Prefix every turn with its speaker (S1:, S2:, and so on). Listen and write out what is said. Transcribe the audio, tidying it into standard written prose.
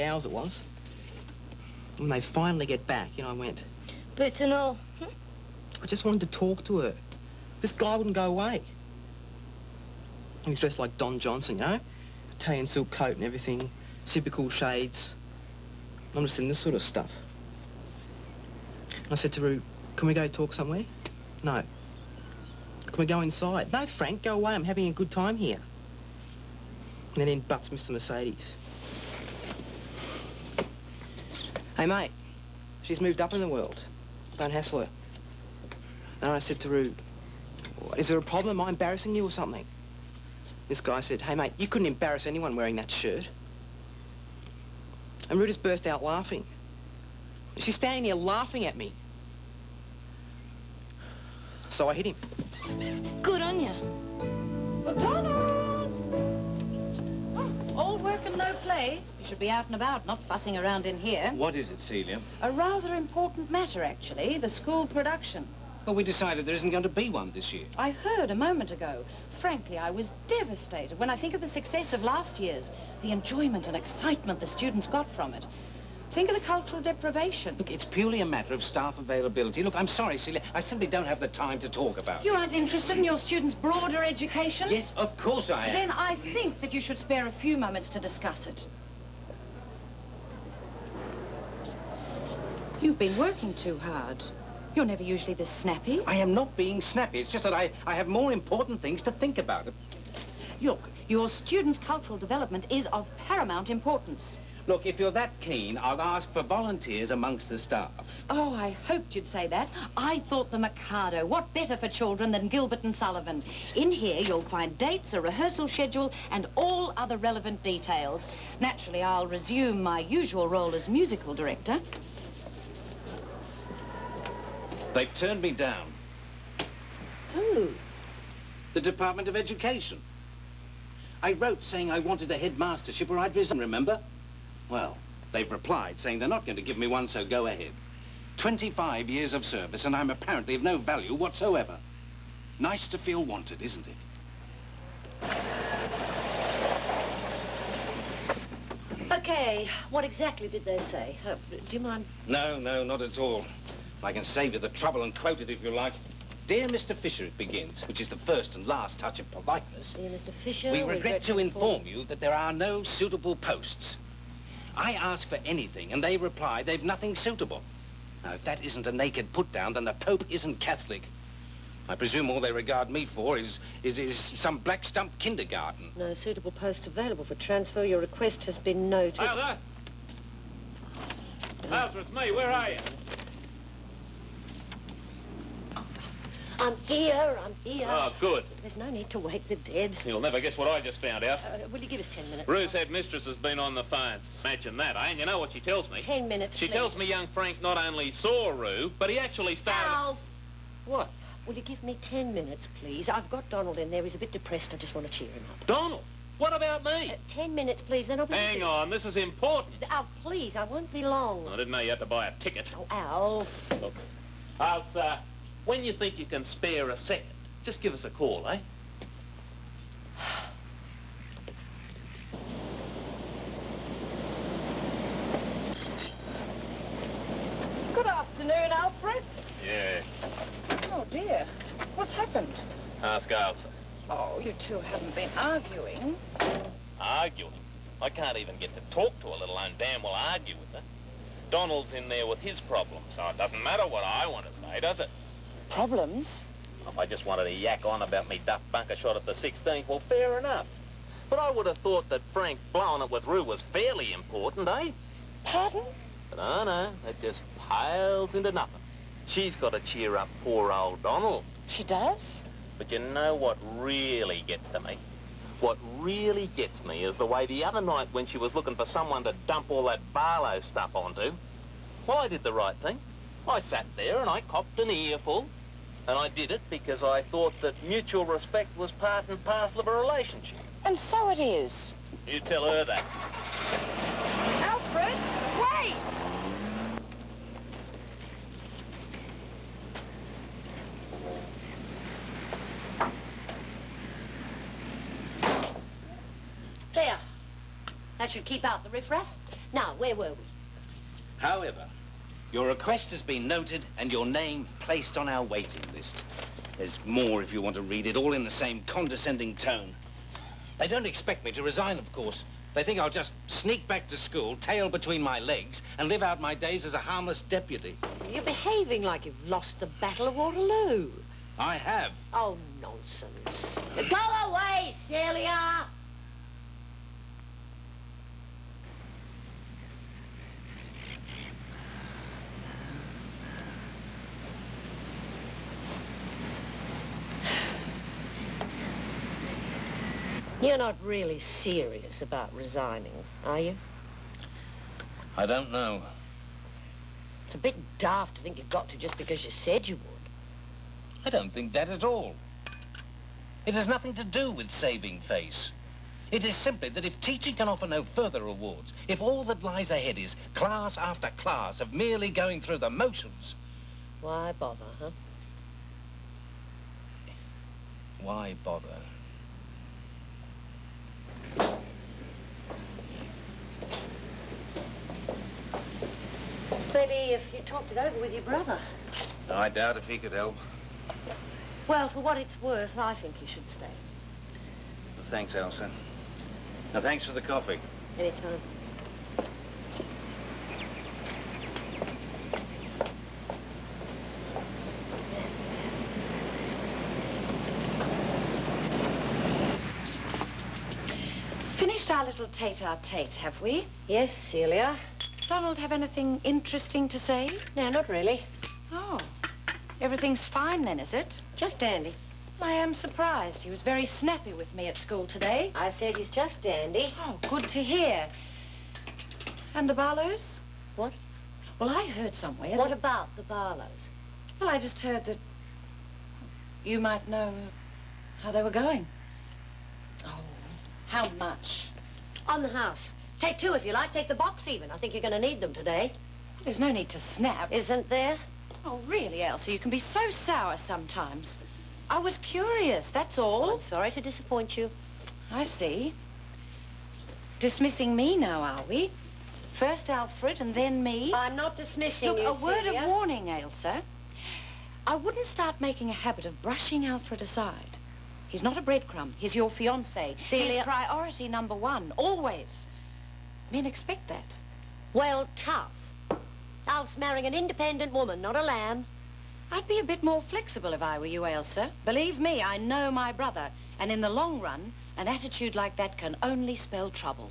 S1: hours it was. When they finally get back, you know, I went...
S2: Boots and all.
S1: I just wanted to talk to her. This guy wouldn't go away. He's dressed like Don Johnson, you know? Italian silk coat and everything, super cool shades. I'm just in this sort of stuff. And I said to Roo, can we go talk somewhere? No. Can we go inside? No, Frank, go away. I'm having a good time here. And then in butts Mr. Mercedes. Hey, mate, she's moved up in the world. Don't hassle her. And I said to Roo, is there a problem? Am I embarrassing you or something? This guy said, hey, mate, you couldn't embarrass anyone wearing that shirt. And Roo just burst out laughing. She's standing there laughing at me. So I hit him.
S2: Good on you.
S3: Donald! Oh, all work and no play. You should be out and about, not fussing around in here.
S4: What is it, Celia?
S3: A rather important matter, actually. The school production.
S4: Well, we decided there isn't going to be one this year.
S3: I heard a moment ago. Frankly, I was devastated when I think of the success of last year's. The enjoyment and excitement the students got from it. Think of the cultural deprivation.
S4: Look, it's purely a matter of staff availability. Look, I'm sorry, Celia. I simply don't have the time to talk about it.
S3: You aren't interested in your students' broader education?
S4: Yes, of course I am.
S3: Then I think that you should spare a few moments to discuss it. You've been working too hard. You're never usually this snappy.
S4: I am not being snappy. It's just that I have more important things to think about.
S3: Look, your students' cultural development is of paramount importance.
S4: Look, if you're that keen, I'll ask for volunteers amongst the staff.
S3: Oh, I hoped you'd say that. I thought the Mikado. What better for children than Gilbert and Sullivan? In here, you'll find dates, a rehearsal schedule, and all other relevant details. Naturally, I'll resume my usual role as musical director.
S4: They've turned me down.
S3: Who?
S4: The Department of Education. I wrote saying I wanted a headmastership or I'd resign, remember? Well, they've replied saying they're not going to give me one, so go ahead. 25 years of service and I'm apparently of no value whatsoever. Nice to feel wanted, isn't it?
S2: Okay, what exactly did they say? Do you mind?
S4: No, not at all. I can save you the trouble and quote it if you like. Dear Mr. Fisher, it begins, which is the first and last touch of politeness.
S2: Dear Mr. Fisher,
S4: we regret to inform you that there are no suitable posts. I ask for anything, and they reply they've nothing suitable. Now, if that isn't a naked put-down, then the Pope isn't Catholic. I presume all they regard me for is some black stump kindergarten.
S2: No suitable post available for transfer. Your request has been noted.
S5: Ailsa! Ailsa, it's me. Where are you?
S2: I'm here.
S5: Oh, good.
S2: There's no need to wake the dead.
S5: You'll never guess what I just found out.
S2: Will you give us 10 minutes?
S5: Rue's headmistress has been on the phone. Imagine that, eh? And you know what she tells me?
S2: 10 minutes,
S5: She
S2: please.
S5: tells me young Frank not only saw Rue, but he actually started...
S2: Al!
S5: What?
S2: Will you give me 10 minutes, please? I've got Donald in there. He's a bit depressed. I just want to cheer him up.
S5: Donald? What about me?
S2: 10 minutes, please, then I'll be...
S5: Hang on, this is important.
S2: Al, please, I won't be long.
S5: I didn't know you had to buy a ticket.
S2: Oh, Al.
S5: Look, Ailsa, when you think you can spare a second, just give us a call, eh?
S3: Good afternoon, Alfred.
S5: Yeah.
S3: Oh, dear. What's happened?
S5: Ask Ailsa.
S3: Oh, you two haven't been arguing.
S5: Arguing? I can't even get to talk to her, let alone damn well argue with her. Donald's in there with his problems, so it doesn't matter what I want to say, does it?
S3: Problems?
S5: If I just wanted to yak on about me duck bunker shot at the 16th, well, fair enough. But I would have thought that Frank blowing it with Rue was fairly important, eh?
S3: Pardon?
S5: But no, it just pales into nothing. She's got to cheer up poor old Donald.
S3: She does?
S5: But you know what really gets to me? What really gets me is the way the other night when she was looking for someone to dump all that Barlow stuff onto. Well, I did the right thing. I sat there and I copped an earful. And I did it because I thought that mutual respect was part and parcel of a relationship.
S3: And so it is.
S5: You tell her that.
S3: Alfred, wait!
S2: There. That should keep out the riffraff. Now, where were we?
S4: However, your request has been noted and your name placed on our waiting list. There's more if you want to read it, all in the same condescending tone. They don't expect me to resign, of course. They think I'll just sneak back to school, tail between my legs, and live out my days as a harmless deputy.
S2: You're behaving like you've lost the Battle of Waterloo.
S4: I have.
S2: Oh, nonsense. Go away, Celia! You're not really serious about resigning, are you?
S4: I don't know.
S2: It's a bit daft to think you've got to just because you said you would.
S4: I don't think that at all. It has nothing to do with saving face. It is simply that if teaching can offer no further rewards, if all that lies ahead is class after class of merely going through the motions...
S2: Why bother, huh?
S4: Why bother?
S2: Maybe if you talked it over with your brother.
S4: I doubt if he could help.
S2: Well, for what it's worth, I think you should stay.
S4: Well, thanks, Ailsa. Now, thanks for the coffee.
S2: Anytime.
S3: Finished our little tete-a-tete, have we?
S2: Yes, Celia.
S3: Donald have anything interesting to say?
S2: No, not really.
S3: Oh. Everything's fine then, is it?
S2: Just dandy.
S3: I am surprised. He was very snappy with me at school today.
S2: I said he's just dandy.
S3: Oh, good to hear. And the Barlows?
S2: What?
S3: Well, I heard somewhere
S2: What
S3: that...
S2: about the Barlows?
S3: Well, I just heard that you might know how they were going. Oh, how much?
S2: On the house. Take two if you like. Take the box even. I think you're going to need them today.
S3: There's no need to snap.
S2: Isn't there?
S3: Oh, really, Ailsa, you can be so sour sometimes. I was curious, that's all.
S2: I'm sorry to disappoint you.
S3: I see. Dismissing me now, are we? First Alfred and then me?
S2: I'm not dismissing
S3: Look,
S2: you,
S3: a word
S2: Celia.
S3: of warning, Ailsa. I wouldn't start making a habit of brushing Alfred aside. He's not a breadcrumb. He's your fiancé.
S2: Celia.
S3: He's priority number one, always. Men expect that.
S2: Well, tough. Alf's marrying an independent woman, not a lamb.
S3: I'd be a bit more flexible if I were you, Ailsa. Believe me, I know my brother. And in the long run, an attitude like that can only spell trouble.